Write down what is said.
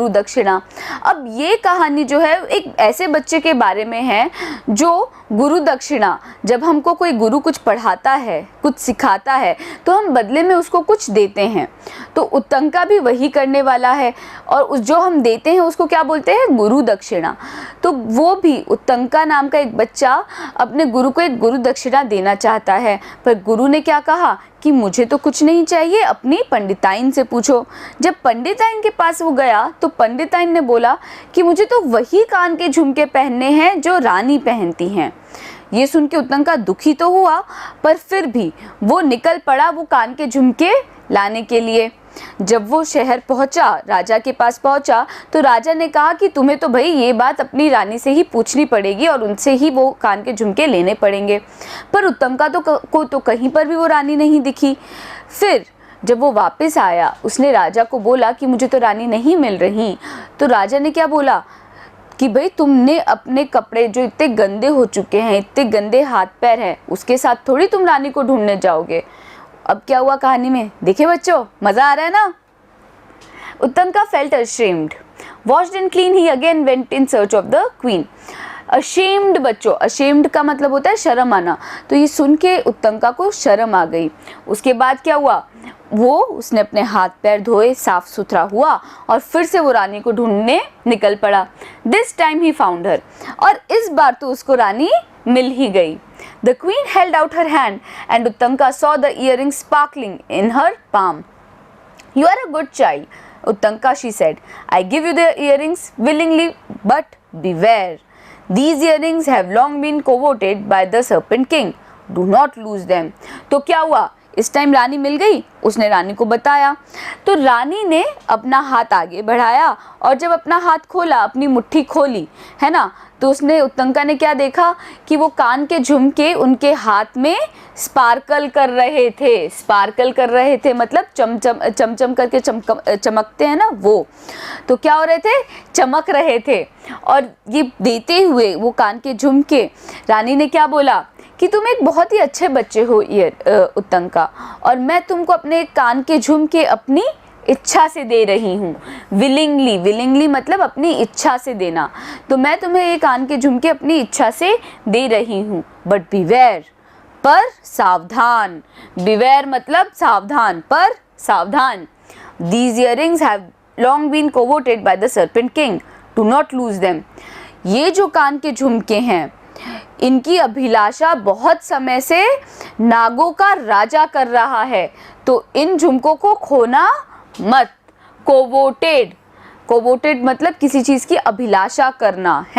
गुरु दक्षिणा। अब ये कहानी जो है एक ऐसे बच्चे के बारे में है जो गुरु दक्षिणा, जब हमको कोई गुरु कुछ पढ़ाता है, कुछ सिखाता है, तो हम बदले में उसको कुछ देते हैं। तो उत्तंका भी वही करने वाला है और उस जो हम देते हैं उसको क्या बोलते हैं, गुरु दक्षिणा। तो वो भी उत्तंका नाम का एक बच्चा अपने गुरु को एक गुरु दक्षिणा देना चाहता है, पर गुरु ने क्या कहा कि मुझे तो कुछ नहीं चाहिए, अपनी पंडिताइन से पूछो। जब पंडिताइन के पास वो गया तो पंडिताइन ने बोला कि मुझे तो वही कान के झुमके पहनने हैं जो रानी पहनती हैं। ये सुन के उत्तंका दुखी तो हुआ, पर फिर भी वो निकल पड़ा वो कान के झुमके लाने के लिए। जब वो शहर पहुंचा, राजा के पास पहुंचा, तो राजा ने कहा कि तुम्हें तो भाई ये बात अपनी रानी से ही पूछनी पड़ेगी और उनसे ही वो कान के झुमके लेने पड़ेंगे। पर उत्तंका को तो कहीं पर भी वो रानी नहीं दिखी। फिर जब वो वापस आया, उसने राजा को बोला कि मुझे तो रानी नहीं मिल रही। तो राजा ने क्या बोला कि भाई तुमने अपने कपड़े जो इतने गंदे हो चुके हैं, इतने गंदे हाथ पैर हैं, उसके साथ थोड़ी तुम रानी को ढूंढने जाओगे। अब क्या हुआ कहानी में, देखे बच्चों, मजा आ रहा है ना। उत्तंका felt ashamed. Washed and clean, he again went in search of the queen. ashamed बच्चों, ashamed का मतलब होता है शर्म आना। तो ये सुन के उत्तंका को शर्म आ गई। उसके बाद क्या हुआ, उसने अपने हाथ पैर धोए, साफ सुथरा हुआ और फिर से वो रानी को ढूंढने निकल पड़ा। This time he found her, और इस बार तो उसको रानी मिल ही गई। The queen held out her hand and Uttanka saw the earrings sparkling in her palm. You are a good child, Uttanka, she said. I give you the earrings willingly, but beware. These earrings have long been coveted by the Serpent King. Do not lose them. तो क्या हुआ, इस time रानी मिल गई, उसने रानी को बताया। तो रानी ने अपना हाथ आगे बढ़ाया और जब अपना हाथ खोला, अपनी मुट्ठी खोली, है ना, तो उसने उत्तंका ने क्या देखा कि वो कान के झुमके उनके हाथ में स्पार्कल कर रहे थे। स्पार्कल कर रहे थे मतलब चमचम करके चमकते हैं ना, वो तो क्या हो रहे थे, चमक रहे थे। और ये देते हुए वो कान के झुमके, रानी ने क्या बोला कि तुम एक बहुत ही अच्छे बच्चे हो उत्तंका, और मैं तुमको अपने कान के झुमके अपनी इच्छा से दे रही हूँ। विलिंगली, विलिंगली मतलब अपनी इच्छा से देना। तो मैं तुम्हें ये कान के झुमके अपनी इच्छा से दे रही हूँ, बट बिवेयर, पर सावधान। बिवेयर मतलब सावधान, पर सावधान। These earrings have long been coveted by the Serpent King. Do not lose them. ये जो कान के झुमके हैं, इनकी अभिलाषा बहुत समय से नागों का राजा कर रहा है, तो इन झुमकों को खोना मत। कोवोटेड, कोवोटेड मतलब किसी चीज़ की अभिलाषा करना है।